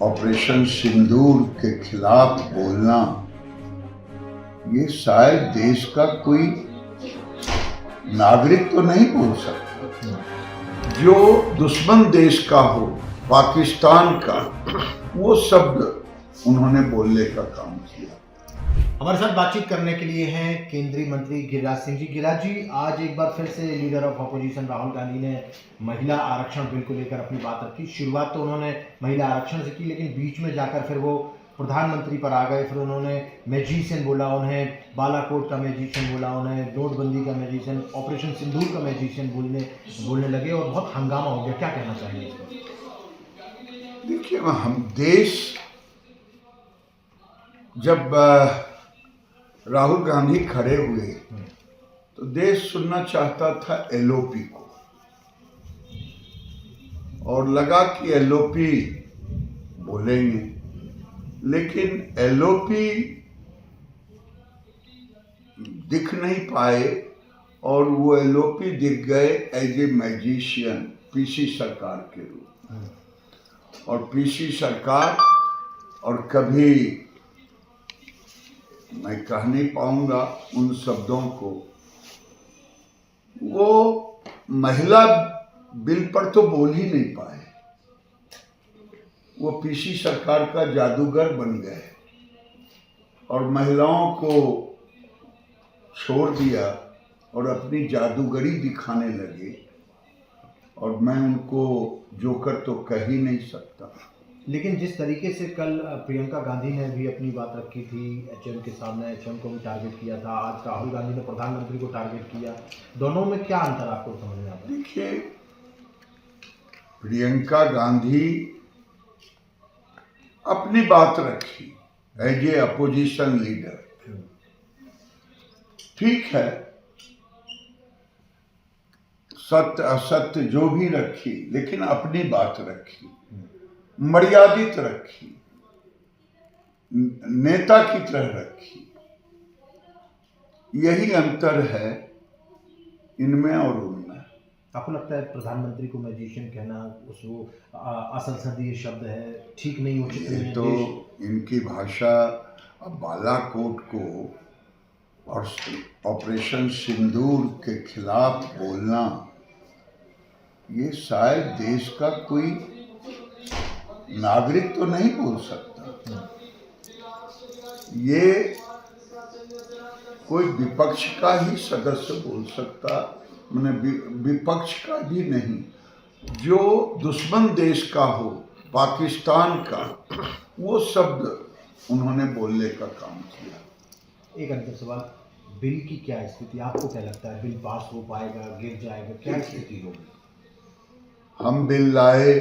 Operation सिंदूर के खिलाफ बोलना ये शायद देश का कोई नागरिक तो नहीं बोल सकता। जो दुश्मन देश का हो, पाकिस्तान का, वो शब्द उन्होंने बोलने का काम किया। हमारे साथ बातचीत करने के लिए हैं केंद्रीय मंत्री गिरिराज सिंह जी। गिरिराज जी, आज एक बार फिर से leader of opposition Rahul Gandhi ने महिला आरक्षण बिल को लेकर अपनी बात रखी। शुरुआत तो उन्होंने महिला आरक्षण से की, लेकिन बीच में जाकर फिर वो प्रधानमंत्री पर आ गए। फिर उन्होंने मैजिशियन बोला, उन्हें बालाकोट का मैजिशियन बोला, उन्हें नोटबंदी का मैजिशियन, ऑपरेशन सिंदूर का मैजिशियन बोलने लगे और बहुत हंगामा हो गया। क्या कहना चाहिए? देखिए, हम देश जब राहुल गांधी खड़े हुए तो देश सुनना चाहता था एलओपी को, और लगा कि एलओपी बोलेंगे, लेकिन एलओपी दिख नहीं पाए और वो एलओपी दिख गए एज ए मैजिशियन पीसी सरकार के रूप में। और पीसी सरकार, और कभी मैं कह नहीं पाऊंगा उन शब्दों को, वो महिला बिल पर तो बोल ही नहीं पाए। वो पीसी सरकार का जादूगर बन गए और महिलाओं को छोड़ दिया और अपनी जादूगरी दिखाने लगे। और मैं उनको जोकर तो कह ही नहीं सकता। लेकिन जिस तरीके से कल प्रियंका गांधी ने भी अपनी बात रखी थी एचएम के सामने, एचएम को भी टारगेट किया था, आज राहुल गांधी ने प्रधानमंत्री को टारगेट किया, दोनों में क्या अंतर आपको समझ में आता है? देखिए, प्रियंका गांधी अपनी बात रखी एज ए अपोजिशन लीडर, ठीक है, सत्य असत्य जो भी रखी, लेकिन अपनी बात रखी, मर्यादित रखी, नेता की तरह रखी। यही अंतर है इनमें और उनमें। आपको लगता है प्रधानमंत्री को मैजिशियन कहना वो असंसदीय शब्द है, ठीक नहीं, उचित नहीं है? तो इनकी भाषा, अब बालाकोट को और ऑपरेशन सिंदूर के खिलाफ बोलना ये शायद देश का कोई नागरिक तो नहीं बोल सकता। ये कोई विपक्ष का ही सदस्य बोल सकता, मैंने विपक्ष का भी नहीं। जो दुश्मन देश का हो, पाकिस्तान का, वो शब्द उन्होंने बोलने का काम किया। एक अंतिम सवाल, बिल की क्या स्थिति, आपको क्या लगता है? बिल पास हो पाएगा, गिर जाएगा, क्या स्थिति होगी? हम बिल लाए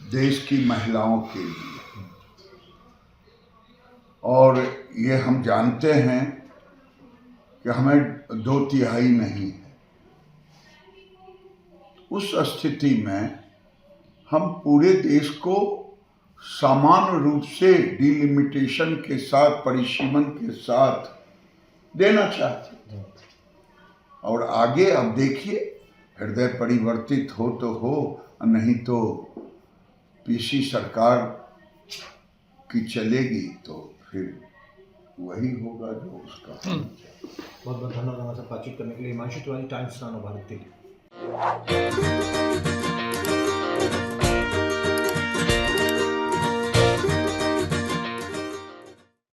देश की महिलाओं के लिए, और ये हम जानते हैं कि हमें 2/3 नहीं है। उस स्थिति में हम पूरे देश को समान रूप से डिलिमिटेशन के साथ, परिसीमन के साथ देना चाहते थे। और आगे अब देखिए, हृदय परिवर्तित हो तो हो, नहीं तो पीसी सरकार की चलेगी तो फिर वही होगा जो उसका। बहुत बहुत धन्यवाद हमारे साथ बातचीत करने के लिए। हिमांशु तिवारी, टाइम्स नानो भारत के लिए।